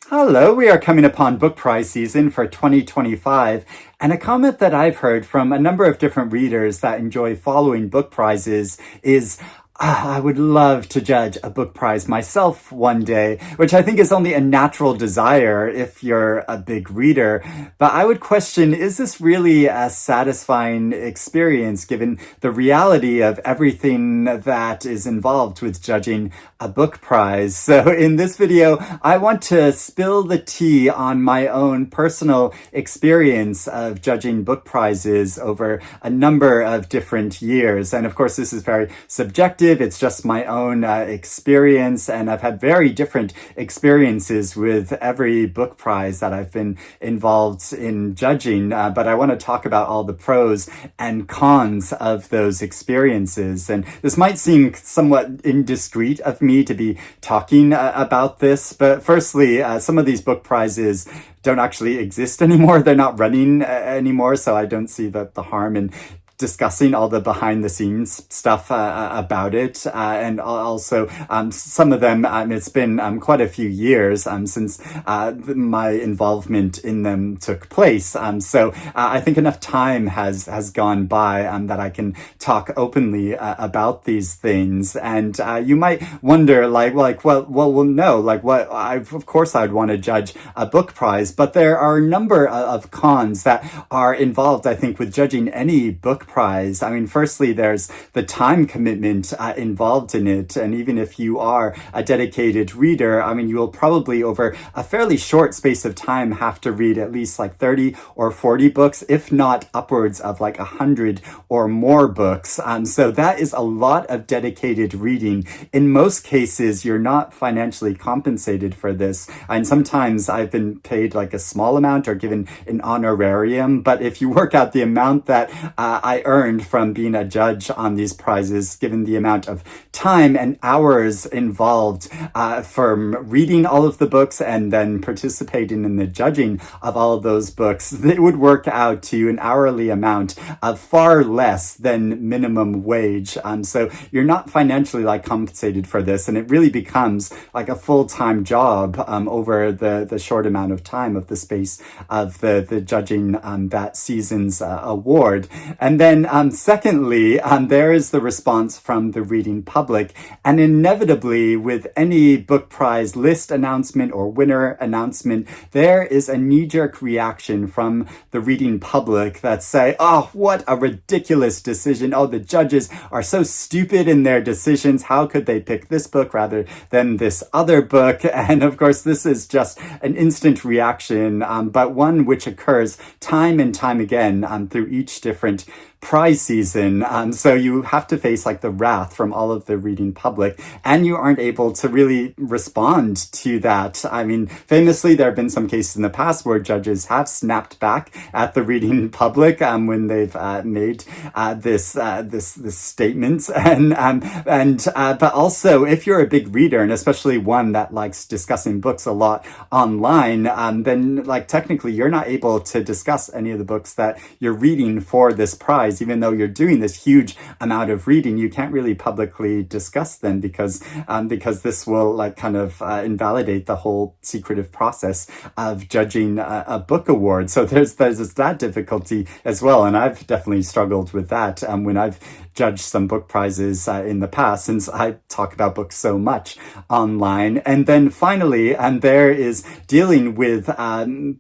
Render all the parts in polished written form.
Hello, we are coming upon book prize season for 2025, and a comment that I've heard from a number of different readers that enjoy following book prizes is, I would love to judge a book prize myself one day, which I think is only a natural desire if you're a big reader. But I would question, is this really a satisfying experience given the reality of everything that is involved with judging a book prize? So in this video, I want to spill the tea on my own personal experience of judging book prizes over a number of different years. And of course, this is very subjective. It's just my own experience, and I've had very different experiences with every book prize that I've been involved in judging. But I want to talk about all the pros and cons of those experiences. And this might seem somewhat indiscreet of me to be talking about this, but firstly, some of these book prizes don't actually exist anymore. They're not running anymore, so I don't see the harm in discussing all the behind the scenes stuff about it. And also, some of them, it's been quite a few years since my involvement in them took place. So I think enough time has gone by that I can talk openly about these things. And you might wonder, of course I'd want to judge a book prize, but there are a number of cons that are involved, I think, with judging any book prize. I mean, firstly, there's the time commitment involved in it. And even if you are a dedicated reader, I mean, you will probably over a fairly short space of time have to read at least like 30 or 40 books, if not upwards of like 100 or more books. So that is a lot of dedicated reading. In most cases, you're not financially compensated for this. And sometimes I've been paid like a small amount or given an honorarium. But if you work out the amount that I earned from being a judge on these prizes, given the amount of time and hours involved from reading all of the books and then participating in the judging of all of those books, it would work out to an hourly amount of far less than minimum wage. So you're not financially compensated for this, and it really becomes like a full-time job over the short amount of time of the space of the judging that season's award. And then secondly, there is the response from the reading public. And inevitably, with any book prize list announcement or winner announcement, there is a knee-jerk reaction from the reading public that say, oh, what a ridiculous decision. Oh, the judges are so stupid in their decisions. How could they pick this book rather than this other book? And of course, this is just an instant reaction, but one which occurs time and time again through each different prize season. So you have to face the wrath from all of the reading public, and you aren't able to really respond to that. I mean, famously, there have been some cases in the past where judges have snapped back at the reading public when they've made this statement. But also, if you're a big reader, and especially one that likes discussing books a lot online, then technically you're not able to discuss any of the books that you're reading for this prize. Even though you're doing this huge amount of reading, you can't really publicly discuss them because this will invalidate the whole secretive process of judging a book award. So there's that difficulty as well, and I've definitely struggled with that when I've judged some book prizes in the past, since I talk about books so much online. And then finally, there is dealing with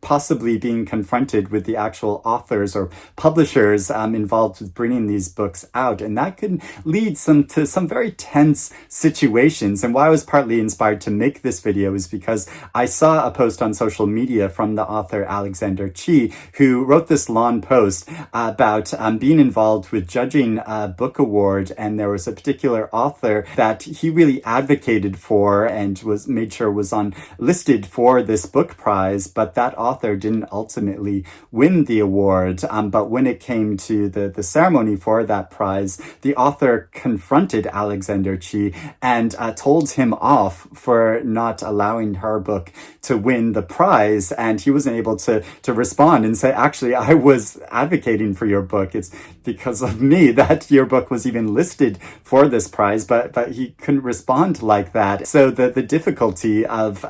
possibly being confronted with the actual authors or publishers involved with bringing these books out. And that could lead to some very tense situations. And why I was partly inspired to make this video is because I saw a post on social media from the author Alexander Chi, who wrote this long post about being involved with judging a book award. And there was a particular author that he really advocated for and made sure was listed for this book prize, but that author didn't ultimately win the award. But when it came to the ceremony for that prize, the author confronted Alexander Chi and told him off for not allowing her book to win the prize. And he wasn't able to respond and say, actually, I was advocating for your book. It's because of me that your book was even listed for this prize, but he couldn't respond like that. So the difficulty of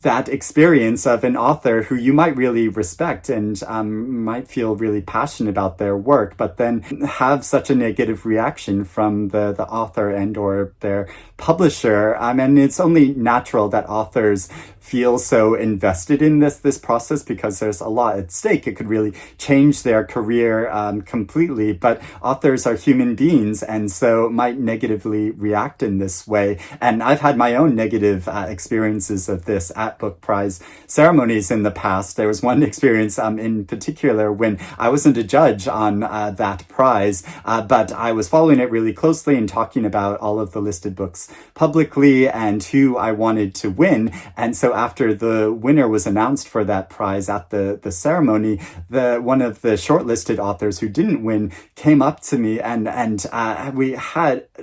that experience of an author who you might really respect and might feel really passionate about their work, but then have such a negative reaction from the author and or their publisher. And it's only natural that authors feel so invested in this process because there's a lot at stake. It could really change their career completely, but authors are human beings and so might negatively react in this way. And I've had my own negative experiences of this at book prize ceremonies in the past. There was one experience in particular when I wasn't a judge on that prize, but I was following it really closely and talking about all of the listed books publicly and who I wanted to win. And so after the winner was announced for that prize at the ceremony, one of the shortlisted authors who didn't win came up to me and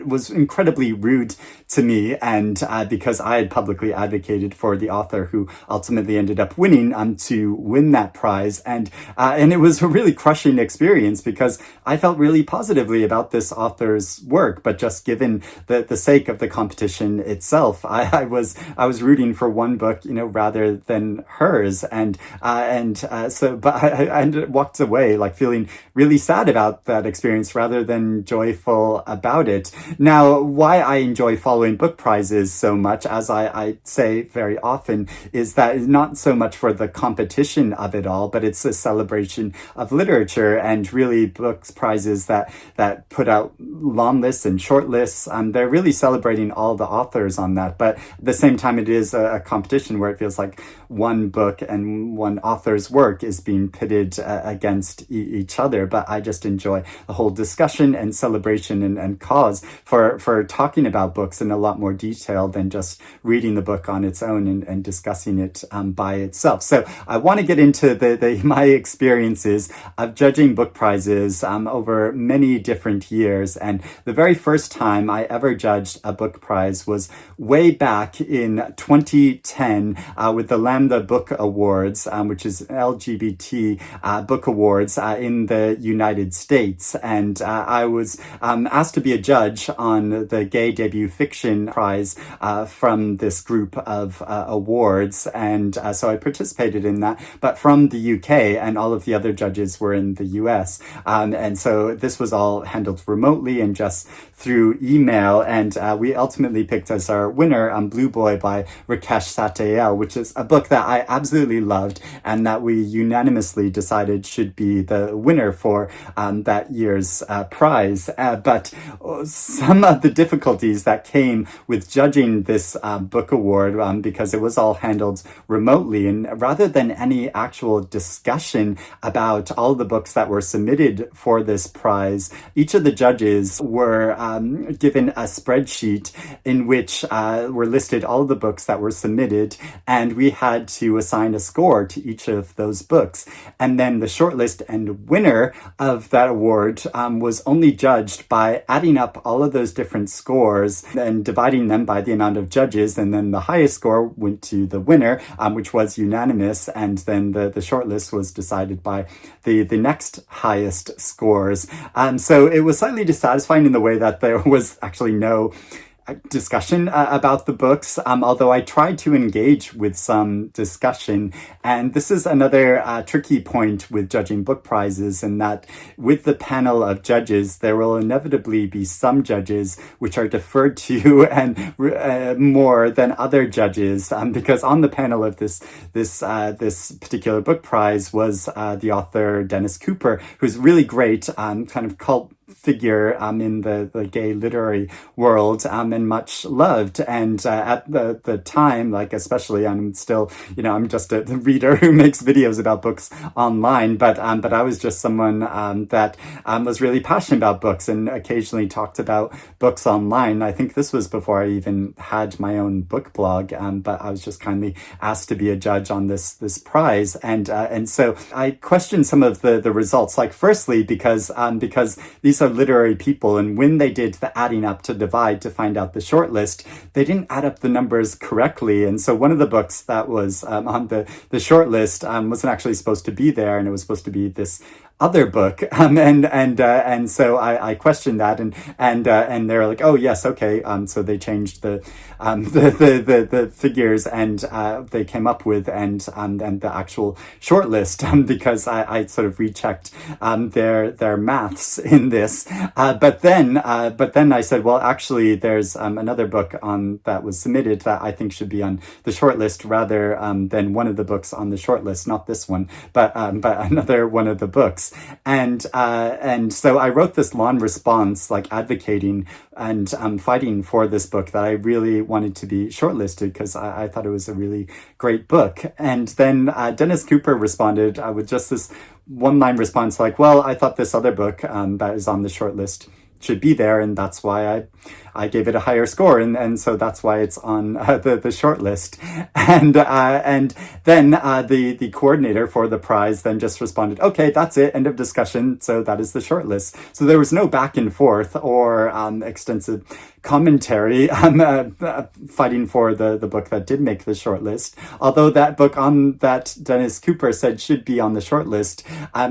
was incredibly rude to me, and because I had publicly advocated for the author who ultimately ended up winning to win that prize, and it was a really crushing experience because I felt really positively about this author's work, but just given the sake of the competition itself, I was rooting for one book, rather than hers, and I walked away like feeling really sad about that experience rather than joyful about it. Now, why I enjoy following book prizes so much, as I say very often, is that it's not so much for the competition of it all, but it's a celebration of literature, and really books prizes that put out long lists and short lists. They're really celebrating all the authors on that, but at the same time it is a competition where it feels like one book and one author's work is being pitted against each other. But I just enjoy the whole discussion and celebration and cause for talking about books in a lot more detail than just reading the book on its own and discussing it by itself. So I want to get into my experiences of judging book prizes over many different years. And the very first time I ever judged a book prize was way back in 2010 with the Lambda Book Awards, which is LGBT book awards in the United States. And I was asked to be a judge on the Gay Debut Fiction Prize from this group of awards. And so I participated in that, but from the UK, and all of the other judges were in the US. And so this was all handled remotely and just through email. And we ultimately picked as our winner Blue Boy by Rakesh, Satyal, which is a book that I absolutely loved and that we unanimously decided should be the winner for that year's prize. But some of the difficulties that came with judging this book award, because it was all handled remotely, and rather than any actual discussion about all the books that were submitted for this prize, each of the judges were given a spreadsheet in which were listed all the books that were submitted, and we had to assign a score to each of those books. And then the shortlist and winner of that award was only judged by adding up all of those different scores and dividing them by the amount of judges, and then the highest score went to the winner, which was unanimous, and then the shortlist was decided by the next highest scores. So it was slightly dissatisfying in the way that there was actually no discussion about the books, although I tried to engage with some discussion. And this is another tricky point with judging book prizes, in that with the panel of judges, there will inevitably be some judges which are deferred to and more than other judges, because on the panel of this particular book prize was the author Dennis Cooper, who's really great, kind of cult figure in the gay literary world, and much loved. And at the time, like especially, I'm still, I'm just a reader who makes videos about books online, but I was just someone that was really passionate about books and occasionally talked about books online. I think this was before I even had my own book blog, but I was just kindly asked to be a judge on this prize, and so I questioned some of the results. Like, firstly, because these are literary people, and when they did the adding up to divide to find out the shortlist, they didn't add up the numbers correctly. And so one of the books that was on the shortlist wasn't actually supposed to be there, and it was supposed to be this other book, and so I questioned that, and they're like, oh yes, okay, so they changed the figures, and they came up with and the actual short list, because I sort of rechecked their maths in this, but then I said, well, actually, there's another book on that was submitted that I think should be on the short list rather than one of the books on the short list, not this one, but another one of the books, and so I wrote this long response, like advocating and fighting for this book that I really wanted to be shortlisted because I thought it was a really great book. And then Dennis Cooper responded with just this one-line response like, well, I thought this other book that is on the short list should be there, and that's why I gave it a higher score, and so that's why it's on the short list. And then the coordinator for the prize then just responded, okay, that's it, end of discussion, so that is the short list. So there was no back and forth or extensive commentary fighting for the book that did make the short list. Although that book on that Dennis Cooper said should be on the short list,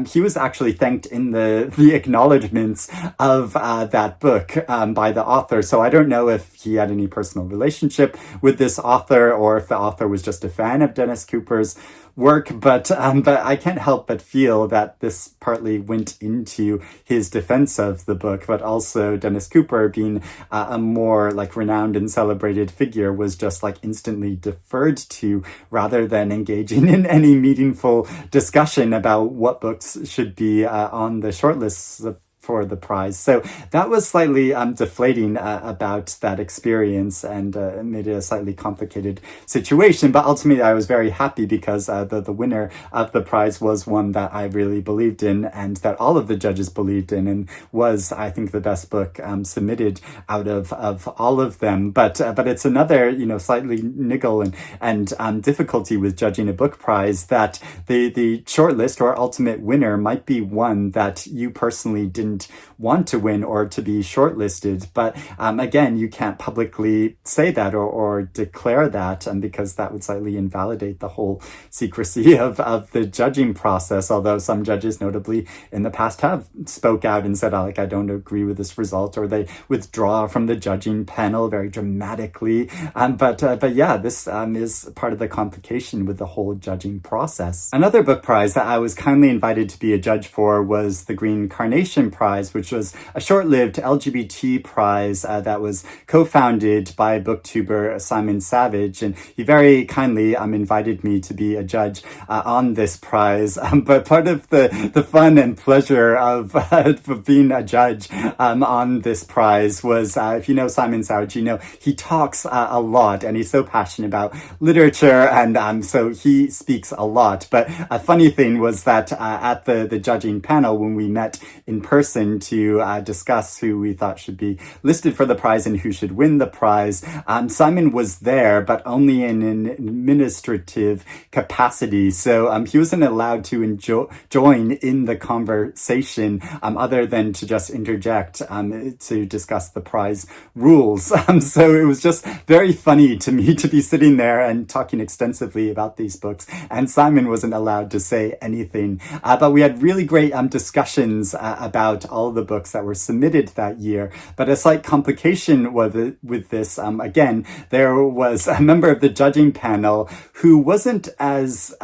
he was actually thanked in the acknowledgements of that book by the author. So I don't know if he had any personal relationship with this author or if the author was just a fan of Dennis Cooper's work, but I can't help but feel that this partly went into his defense of the book, but also Dennis Cooper, being a more like renowned and celebrated figure, was just like instantly deferred to rather than engaging in any meaningful discussion about what books should be on the shortlists for the prize. So that was slightly deflating about that experience, and made it a slightly complicated situation. But ultimately, I was very happy because the winner of the prize was one that I really believed in, and that all of the judges believed in, and was, I think, the best book submitted out of all of them. But it's another, slightly niggle and difficulty with judging a book prize, that the shortlist or ultimate winner might be one that you personally didn't want to win or to be shortlisted. But again, you can't publicly say that or declare that, because that would slightly invalidate the whole secrecy of the judging process. Although some judges, notably in the past, have spoke out and said, I don't agree with this result, or they withdraw from the judging panel very dramatically. But yeah, this is part of the complication with the whole judging process. Another book prize that I was kindly invited to be a judge for was the Green Carnation Prize, which was a short-lived LGBT prize that was co-founded by booktuber Simon Savage, and he very kindly invited me to be a judge on this prize. But part of the fun and pleasure of being a judge on this prize was, if you know Simon Savage, he talks a lot, and he's so passionate about literature, and so he speaks a lot. But a funny thing was that at the judging panel, when we met in person to discuss who we thought should be listed for the prize and who should win the prize, Simon was there, but only in an administrative capacity. So he wasn't allowed to join in the conversation other than to just interject to discuss the prize rules. So it was just very funny to me to be sitting there and talking extensively about these books, and Simon wasn't allowed to say anything. But we had really great discussions about all the books that were submitted that year. But a slight complication with this, again, there was a member of the judging panel who wasn't as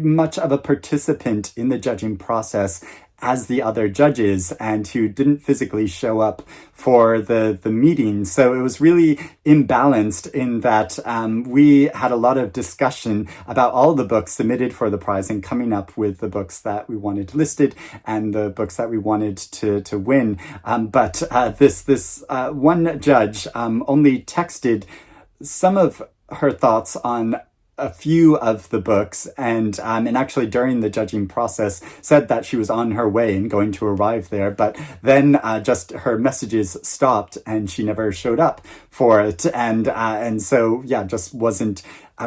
much of a participant in the judging process as the other judges, and who didn't physically show up for the meeting. So it was really imbalanced in that we had a lot of discussion about all the books submitted for the prize and coming up with the books that we wanted listed and the books that we wanted to win. But this one judge only texted some of her thoughts on a few of the books, and actually during the judging process said that she was on her way and going to arrive there, but then just her messages stopped and she never showed up for it, and so yeah, just wasn't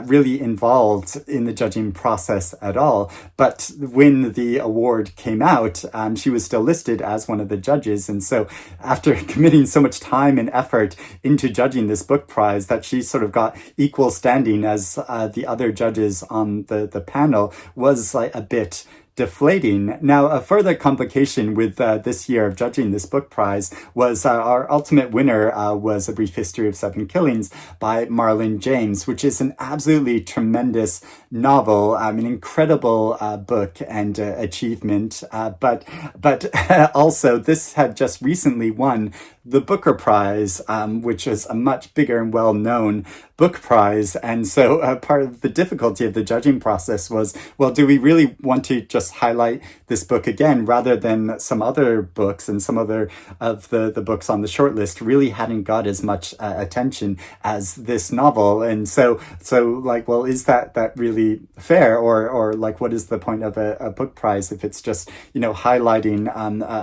really involved in the judging process at all. But when the award came out, she was still listed as one of the judges. And so after committing so much time and effort into judging this book prize, that she sort of got equal standing as the other judges on the panel was like a bit deflating. Now, a further complication with this year of judging this book prize was our ultimate winner was A Brief History of Seven Killings by Marlon James, which is an absolutely tremendous novel, an incredible book and achievement. But also, this had just recently won the Booker Prize, which is a much bigger and well-known book prize. And so part of the difficulty of the judging process was, well, do we really want to just highlight this book again rather than some other books, and some other of the books on the shortlist really hadn't got as much attention as this novel. And so like, well, is that really fair? Or like, what is the point of a book prize if it's just, highlighting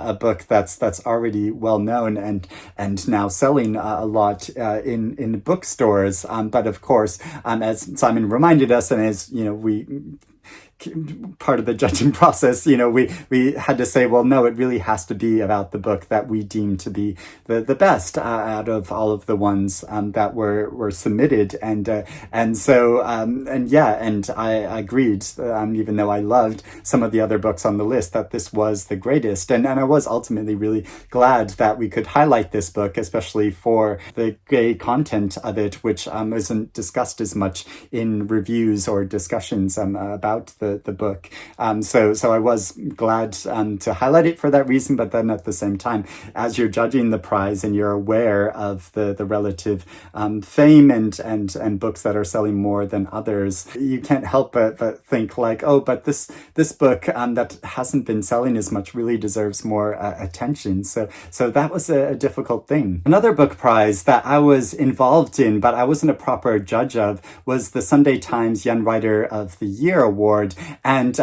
a book that's already well known and now selling a lot in bookstores? But of course, as Simon reminded us, and as we part of the judging process, we had to say, well, no, it really has to be about the book that we deem to be the best out of all of the ones that were submitted. And I agreed, even though I loved some of the other books on the list, that this was the greatest. And I was ultimately really glad that we could highlight this book, especially for the gay content of it, which isn't discussed as much in reviews or discussions about the book. So I was glad to highlight it for that reason, but then at the same time, as you're judging the prize and you're aware of the relative fame and books that are selling more than others, you can't help but think like, oh, but this book that hasn't been selling as much really deserves more attention. So that was a difficult thing. Another book prize that I was involved in, but I wasn't a proper judge of, was the Sunday Times Young Writer of the Year Award. And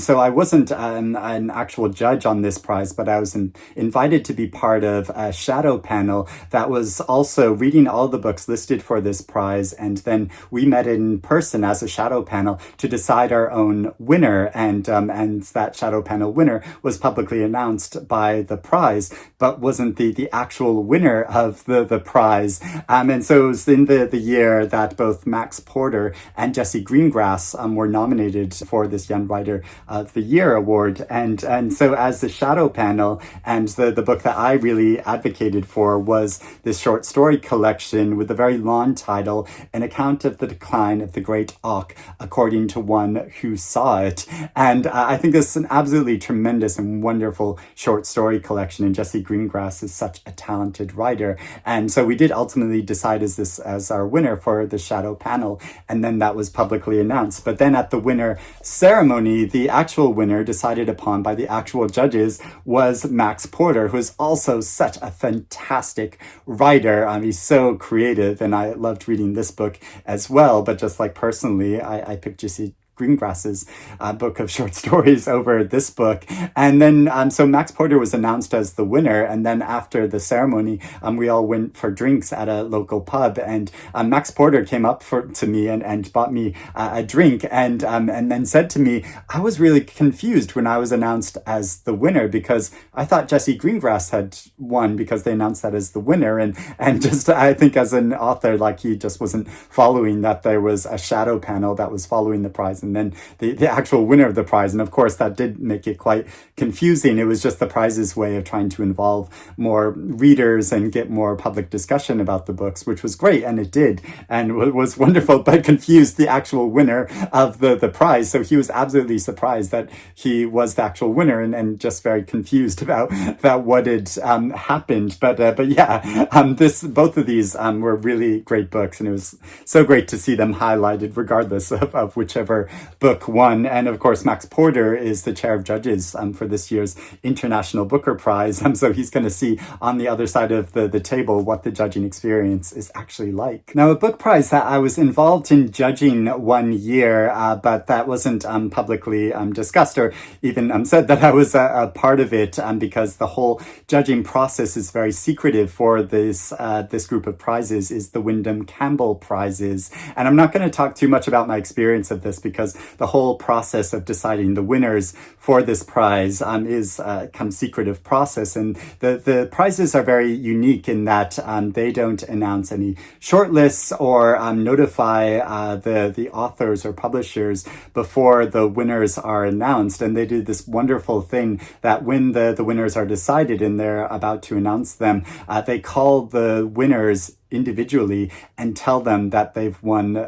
so I wasn't an actual judge on this prize, but I was invited to be part of a shadow panel that was also reading all the books listed for this prize. And then we met in person as a shadow panel to decide our own winner. And that shadow panel winner was publicly announced by the prize, but wasn't the actual winner of the prize. And so it was in the year that both Max Porter and Jessie Greengrass were nominated for this Young Writer of the Year award. And so as the shadow panel, and the book that I really advocated for was this short story collection with a very long title, An Account of the Decline of the Great Auk, According to One Who Saw It. And I think this is an absolutely tremendous and wonderful short story collection, and Jessie Greengrass is such a talented writer. And so we did ultimately decide as our winner for the shadow panel, and then that was publicly announced. But then at the winner ceremony, the actual winner decided upon by the actual judges was Max Porter, who is also such a fantastic writer. He's so creative, and I loved reading this book as well. But just like personally, I picked Jessie Greengrass's book of short stories over this book. And then, so Max Porter was announced as the winner. And then after the ceremony, we all went for drinks at a local pub. And Max Porter came up to me and bought me a drink and then said to me, I was really confused when I was announced as the winner, because I thought Jessie Greengrass had won because they announced that as the winner. And just, I think as an author, like, he just wasn't following that there was a shadow panel that was following the prize, and then the actual winner of the prize. And of course, that did make it quite confusing. It was just the prize's way of trying to involve more readers and get more public discussion about the books, which was great, and it did, and was wonderful, but confused the actual winner of the prize. So he was absolutely surprised that he was the actual winner, and just very confused about what had happened. But yeah, both of these were really great books, and it was so great to see them highlighted regardless of whichever book won. And of course, Max Porter is the chair of judges for this year's International Booker Prize. So he's going to see on the other side of the table what the judging experience is actually like. Now, a book prize that I was involved in judging one year, but that wasn't publicly discussed, or even said that I was a part of it, because the whole judging process is very secretive for this group of prizes, is the Windham Campbell prizes. And I'm not going to talk too much about my experience of this, because because the whole process of deciding the winners for this prize is a kind of secretive process. And the prizes are very unique in that they don't announce any shortlists or notify the authors or publishers before the winners are announced. And they do this wonderful thing that when the winners are decided and they're about to announce them, they call the winners individually and tell them that they've won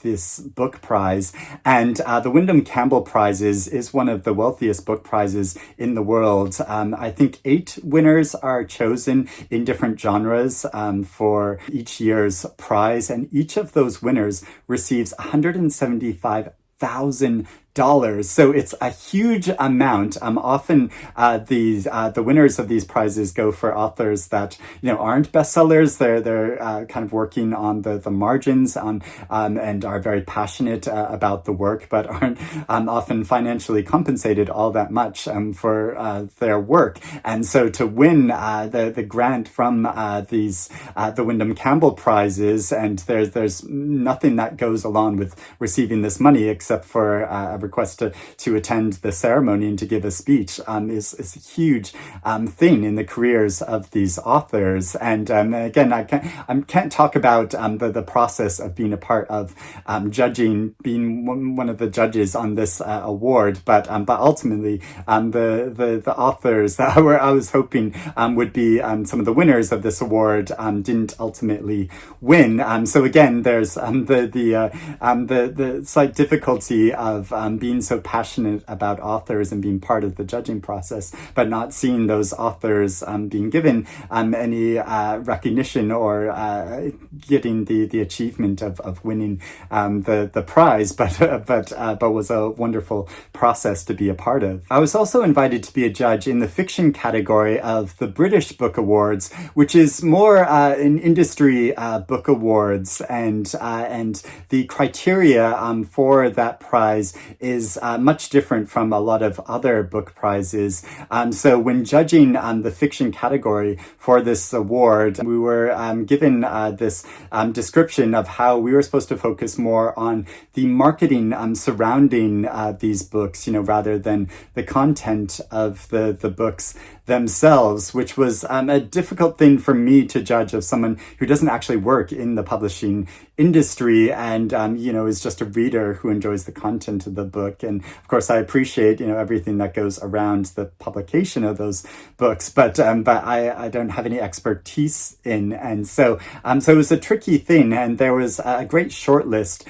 this book prize. And the Windham Campbell Prize is one of the wealthiest book prizes in the world. I think 8 winners are chosen in different genres for each year's prize, and each of those winners receives $175,000. So it's a huge amount. Often the winners of these prizes go for authors that aren't bestsellers. They're kind of working on the margins and are very passionate about the work, but aren't often financially compensated all that much for their work. And so to win the grant from the Windham Campbell prizes, and there's nothing that goes along with receiving this money except for a request to attend the ceremony and to give a speech is a huge thing in the careers of these authors. And again, I can't talk about the process of being a part of judging, being one of the judges on this award, but ultimately the authors that I was hoping would be some of the winners of this award didn't ultimately win. So again, there's the slight difficulty of being so passionate about authors and being part of the judging process, but not seeing those authors being given any recognition or getting the achievement of winning the prize, but was a wonderful process to be a part of. I was also invited to be a judge in the fiction category of the British Book Awards, which is more an industry book awards, and the criteria for that prize is much different from a lot of other book prizes. So when judging the fiction category for this award, we were given this description of how we were supposed to focus more on the marketing surrounding these books, rather than the content of the books themselves, which was a difficult thing for me to judge, of someone who doesn't actually work in the publishing industry and is just a reader who enjoys the content of the book. And of course I appreciate everything that goes around the publication of those books, but I don't have any expertise in, and so it was a tricky thing. And there was a great shortlist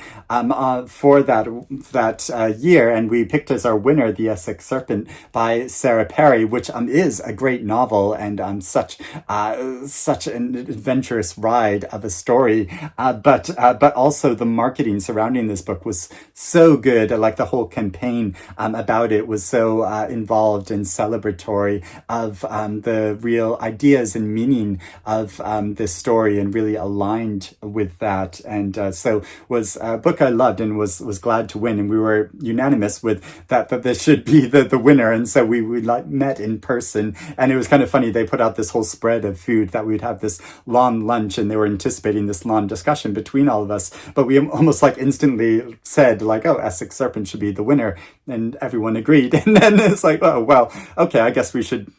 for that year, and we picked as our winner The Essex Serpent by Sarah Perry, which is a great novel and such an adventurous ride of a story, but also the marketing surrounding this book was so good. Like the whole campaign about it was so involved and celebratory of the real ideas and meaning of this story, and really aligned with that. And so was a book I loved and was glad to win. And we were unanimous with that this should be the winner. And so we met in person, and it was kind of funny. They put out this whole spread of food that we'd have this long lunch, and they were anticipating this long discussion between all of us. But we almost instantly said oh, Essex Serpent should be the winner, and everyone agreed. And then it's oh, well, okay, I guess we should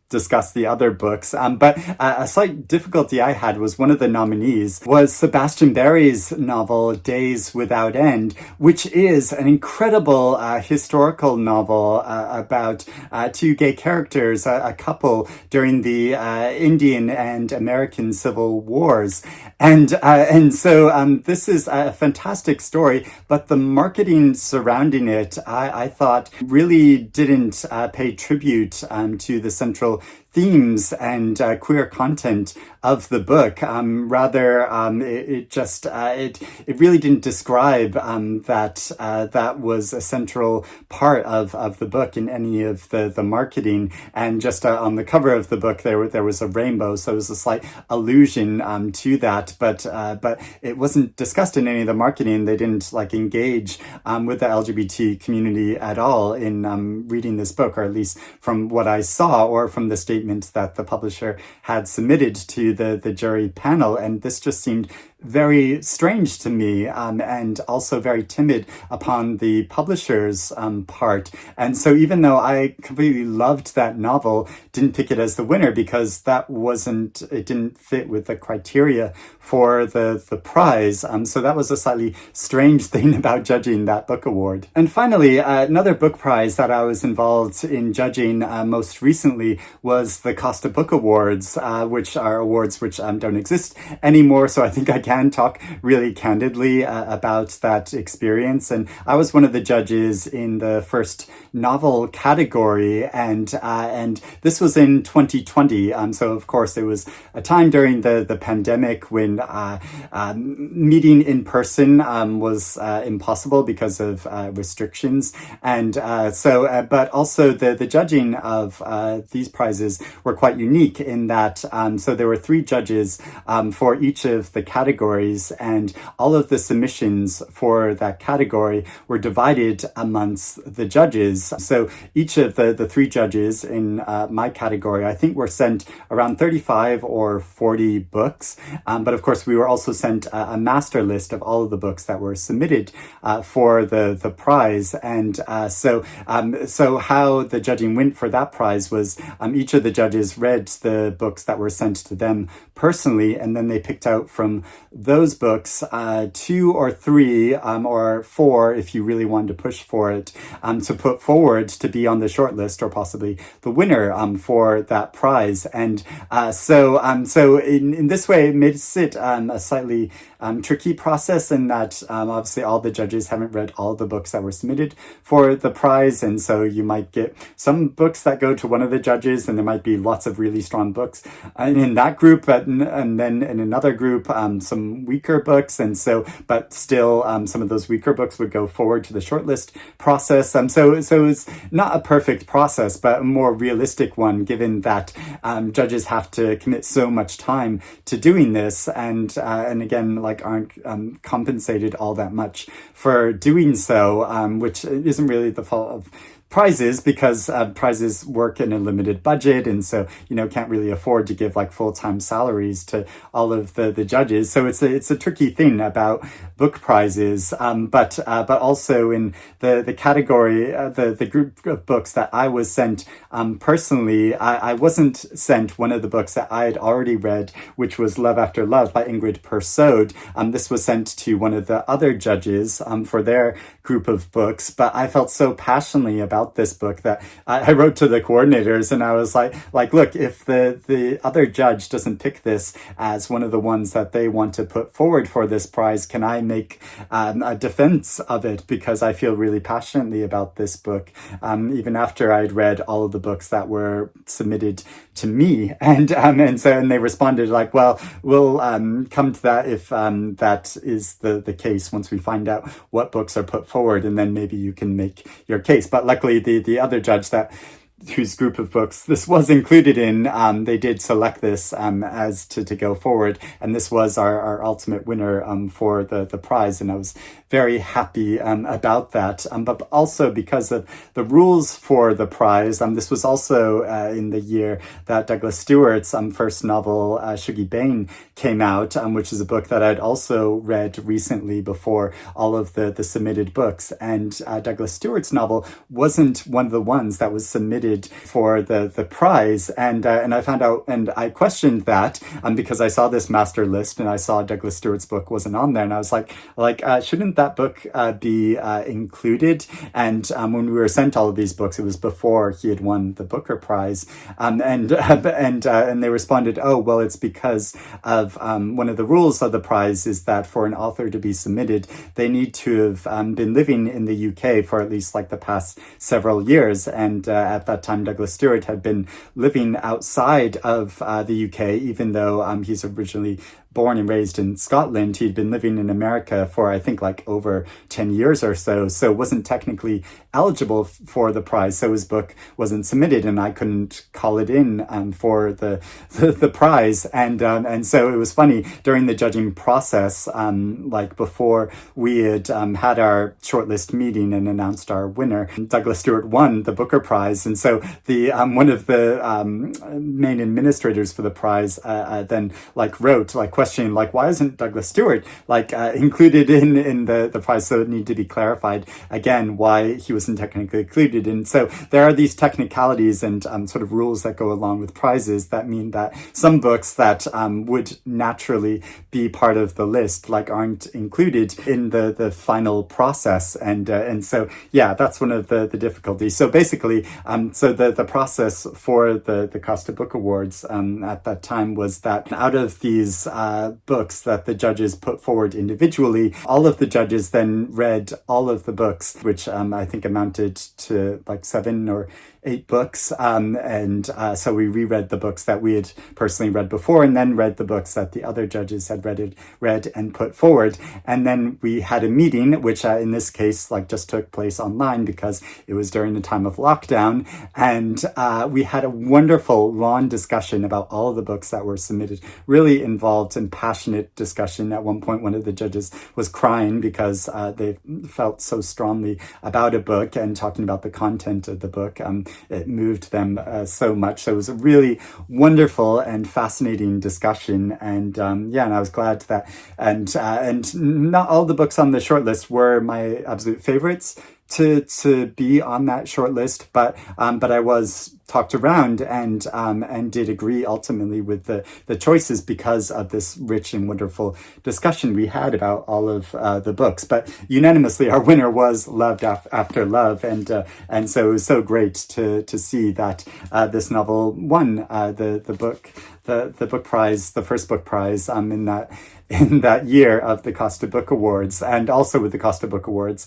discuss the other books. But a slight difficulty I had was one of the nominees was Sebastian Barry's novel Days Without End, which is an incredible historical novel about two gay characters, a couple during the Indian and American Civil Wars. And so this is a fantastic story, but the marketing surrounding it, I thought, really didn't pay tribute to the central themes and queer content of the book. Rather, it really didn't describe that was a central part of the book in any of the marketing. And just on the cover of the book, there was a rainbow, so it was a slight allusion to that. But it wasn't discussed in any of the marketing. They didn't engage with the LGBT community at all in reading this book, or at least from what I saw, or from the statement that the publisher had submitted to the jury panel. And this just seemed very strange to me, and also very timid upon the publisher's part. And so even though I completely loved that novel, didn't pick it as the winner because it didn't fit with the criteria for the prize. So that was a slightly strange thing about judging that book award. And finally, another book prize that I was involved in judging most recently was the Costa Book Awards, which are awards which don't exist anymore. So I think I can talk really candidly about that experience. And I was one of the judges in the first novel category, and this was in 2020. So of course it was a time during the pandemic when meeting in person was impossible because of restrictions, and but also the judging of these prizes were quite unique in that so there were 3 judges for each of the categories, and all of the submissions for that category were divided amongst the judges. So each of the 3 judges in my category, I think, were sent around 35 or 40 books. But of course, we were also sent a master list of all of the books that were submitted for the prize. And so how the judging went for that prize was each of the judges read the books that were sent to them personally, and then they picked out from those books 2 or 3 or 4, if you really wanted to push for it, to put forward to be on the short list or possibly the winner for that prize. And so in this way, it makes it a slightly tricky process in that obviously all the judges haven't read all the books that were submitted for the prize, and so you might get some books that go to one of the judges, and there might be lots of really strong books in that group, and then in another group some weaker books, and so but still some of those weaker books would go forward to the shortlist process. So it's not a perfect process, but a more realistic one, given that judges have to commit so much time to doing this, and again, like, aren't compensated all that much for doing so, which isn't really the fault of prizes, because prizes work in a limited budget, and so can't really afford to give like full-time salaries to all of the judges. So it's a tricky thing about book prizes, but also in the category, the group of books that I was sent personally, I wasn't sent one of the books that I had already read, which was Love After Love by Ingrid Persaud. This was sent to one of the other judges for their group of books, but I felt so passionately about this book that I wrote to the coordinators, and I was like, look, if the other judge doesn't pick this as one of the ones that they want to put forward for this prize, can I make a defense of it, because I feel really passionately about this book, even after I'd read all of the books that were submitted to me. And they responded like, well, we'll come to that if that is the case once we find out what books are put forward, and then maybe you can make your case. But luckily the other judge whose group of books this was included in, they did select this as to go forward, and this was our ultimate winner for the prize, and I was very happy about that. But also because of the rules for the prize, this was also in the year that Douglas Stewart's first novel, Shuggie Bain, came out, which is a book that I'd also read recently before all of the submitted books, and Douglas Stewart's novel wasn't one of the ones that was submitted for the prize, and I found out, and I questioned that because I saw this master list and I saw Douglas Stewart's book wasn't on there, and I was like shouldn't that book be included? And when we were sent all of these books, it was before he had won the Booker Prize, and they responded, oh well, it's because of one of the rules of the prize is that for an author to be submitted, they need to have been living in the UK for at least like the past several years, and at that time Douglas Stewart had been living outside of the UK, even though he's originally born and raised in Scotland. He'd been living in America for I think like over 10 years or so wasn't technically eligible for the prize, so his book wasn't submitted, and I couldn't call it in for the prize, and so it was funny during the judging process, like before we had had our shortlist meeting and announced our winner, Douglas Stewart won the Booker Prize, and so the one of the main administrators for the prize then like wrote like questioning, like, why isn't Douglas Stewart included in the prize? So it needed to be clarified again why he wasn't technically included. And so there are these technicalities and sort of rules that go along with prizes that mean that some books that would naturally be part of the list aren't included in the final process. And so yeah, that's one of the difficulties. So basically, so the process for the Costa Book Awards at that time was that out of these books that the judges put forward individually, all of the judges then read all of the books, which I think amounted to 7 or 8 books. So we reread the books that we had personally read before, and then read the books that the other judges had read and put forward. And then we had a meeting, which in this case just took place online because it was during the time of lockdown. And we had a wonderful long discussion about all of the books that were submitted, really involved and passionate discussion. At one point, one of the judges was crying because they felt so strongly about a book and talking about the content of the book. It moved them so much. So it was a really wonderful and fascinating discussion. And and I was glad that, and not all the books on the shortlist were my absolute favorites to be on that short list, but I was talked around and did agree ultimately with the choices because of this rich and wonderful discussion we had about all of the books. But unanimously, our winner was Loved After Love, and so it was so great to see that this novel won the book prize, the first book prize in that year of the Costa Book Awards. And also with the Costa Book Awards,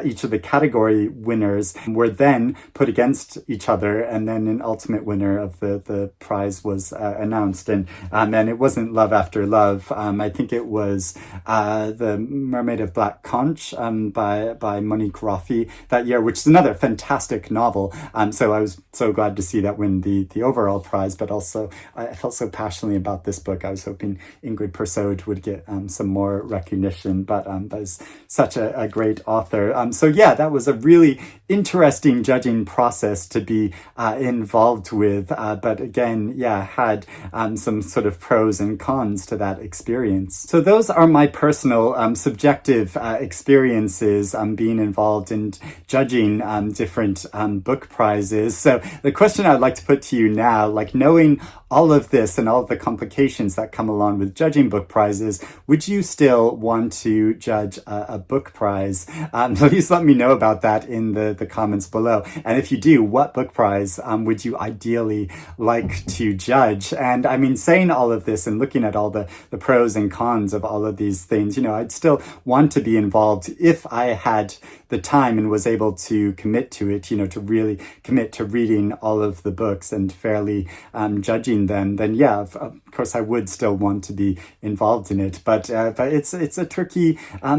each of the category winners were then put against each other, and then an ultimate winner of the prize was announced. And it wasn't Love After Love. I think it was The Mermaid of Black Conch by Monique Roffey that year, which is another fantastic novel. So I was so glad to see that win the overall prize, but also I felt so passionately about this book. I was hoping Ingrid Persaud would get some more recognition, but is such a great author. So yeah, that was a really interesting judging process to be involved with. But again, yeah, had some sort of pros and cons to that experience. So those are my personal subjective experiences being involved in judging different book prizes. So the question I'd like to put to you now, knowing all of this and all of the complications that come along with judging book prizes, would you still want to judge a book prize? Please let me know about that in the comments below. And if you do, what book prize would you ideally like to judge? And I mean, saying all of this and looking at all the pros and cons of all of these things, I'd still want to be involved if I had the time and was able to commit to it, to really commit to reading all of the books and fairly judging them. Then yeah, of course I would still want to be involved in it. But it's a tricky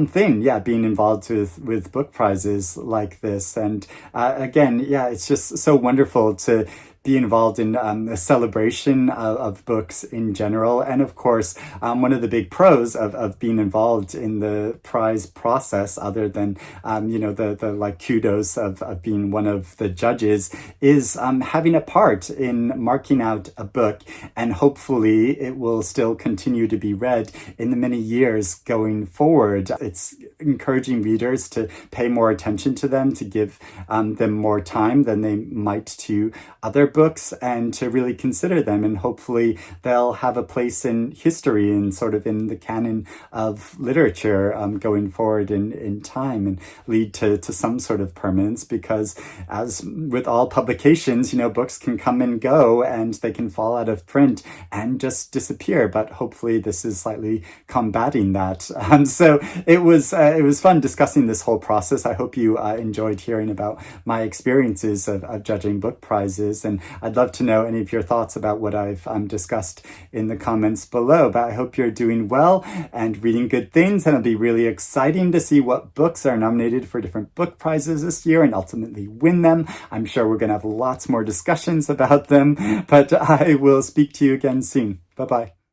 thing, yeah, being involved with book prizes like this. And again, yeah, it's just so wonderful to be involved in the celebration of books in general. And of course, one of the big pros of being involved in the prize process, other than, the kudos of being one of the judges, is having a part in marking out a book. And hopefully it will still continue to be read in the many years going forward. It's encouraging readers to pay more attention to them, to give them more time than they might to other books, and to really consider them, and hopefully they'll have a place in history and sort of in the canon of literature going forward in time, and lead to some sort of permanence, because as with all publications, books can come and go and they can fall out of print and just disappear, but hopefully this is slightly combating that. So it was fun discussing this whole process. I hope you enjoyed hearing about my experiences of judging book prizes, and I'd love to know any of your thoughts about what I've discussed in the comments below. But I hope you're doing well and reading good things, and it'll be really exciting to see what books are nominated for different book prizes this year and ultimately win them. I'm sure we're going to have lots more discussions about them, but I will speak to you again soon. Bye-bye.